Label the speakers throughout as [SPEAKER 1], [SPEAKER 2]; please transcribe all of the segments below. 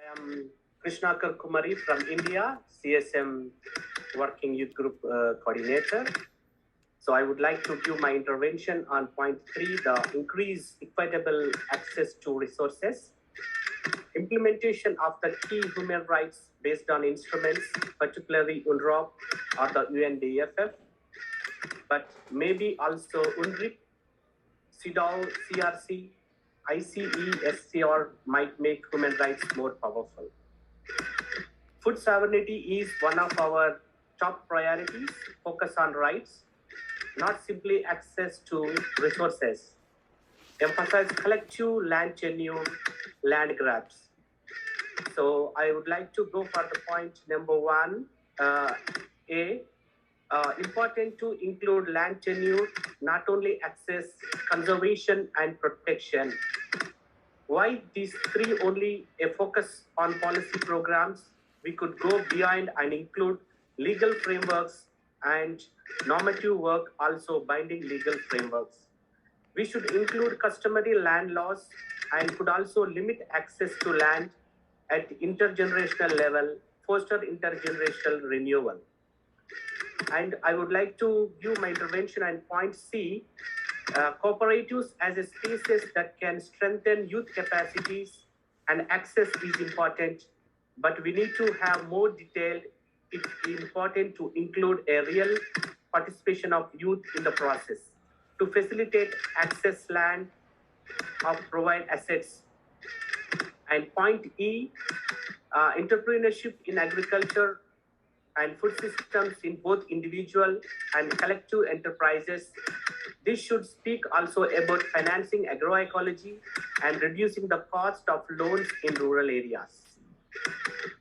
[SPEAKER 1] I am Krishnakar Kummari from India, CSM Working Youth Group Coordinator. So I would like to give my intervention on point 3, the increase equitable access to resources. Implementation of the key human rights based on instruments, particularly UNRWA or the UNDFF, but maybe also UNRIP, CEDAW, CRC, ICE, SCR might make human rights more powerful. Food sovereignty is one of our top priorities. Focus on rights, not simply access to resources. Emphasize collective land tenure, land grabs. So I would like to go for the point number 1, important to include land tenure, not only access, conservation and protection. Why these 3 only a focus on policy programs? We could go beyond and include legal frameworks and normative work, also binding legal frameworks. We should include customary land laws and could also limit access to land at intergenerational level, foster intergenerational renewal. And I would like to give my intervention on point C, cooperatives as a spaces that can strengthen youth capacities and access is important, but we need to have more detailed. It's important to include a real participation of youth in the process to facilitate access land or provide assets. And point E, entrepreneurship in agriculture and food systems in both individual and collective enterprises. This should speak also about financing agroecology and reducing the cost of loans in rural areas.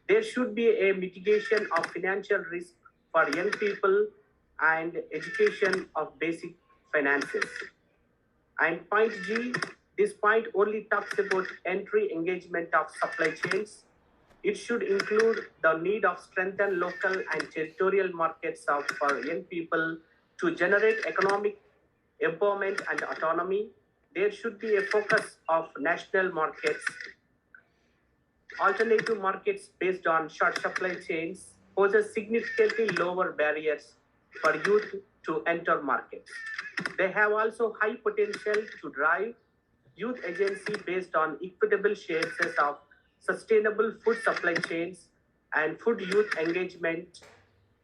[SPEAKER 1] There should be a mitigation of financial risk for young people and education of basic finances. And point G, this point only talks about entry engagement of supply chains. It should include the need of strengthen local and territorial markets for young people to generate economic empowerment and autonomy. There should be a focus of national markets. Alternative markets based on short supply chains poses significantly lower barriers for youth to enter markets. They have also high potential to drive youth agency based on equitable shares of sustainable food supply chains and food youth engagement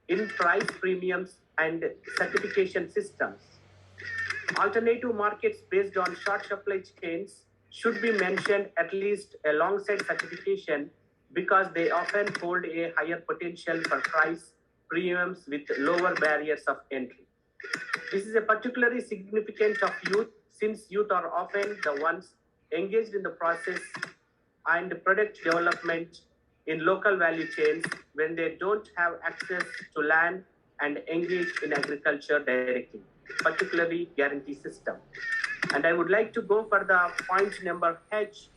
[SPEAKER 1] in price premiums and certification systems. Alternative markets based on short supply chains should be mentioned at least alongside certification because they often hold a higher potential for price premiums with lower barriers of entry. This is a particularly significant of youth since youth are often the ones engaged in the process and product development in local value chains when they don't have access to land and engage in agriculture directly, particularly guarantee system. And I would like to go for the point number H,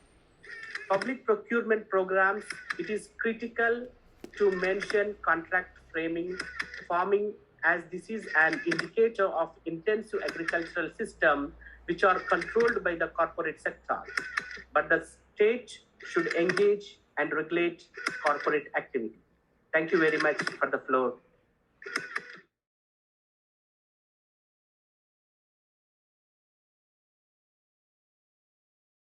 [SPEAKER 1] public procurement programs. It is critical to mention contract framing, farming, as this is an indicator of intensive agricultural system which are controlled by the corporate sector. But the state should engage and regulate corporate activity. Thank you very much for the floor.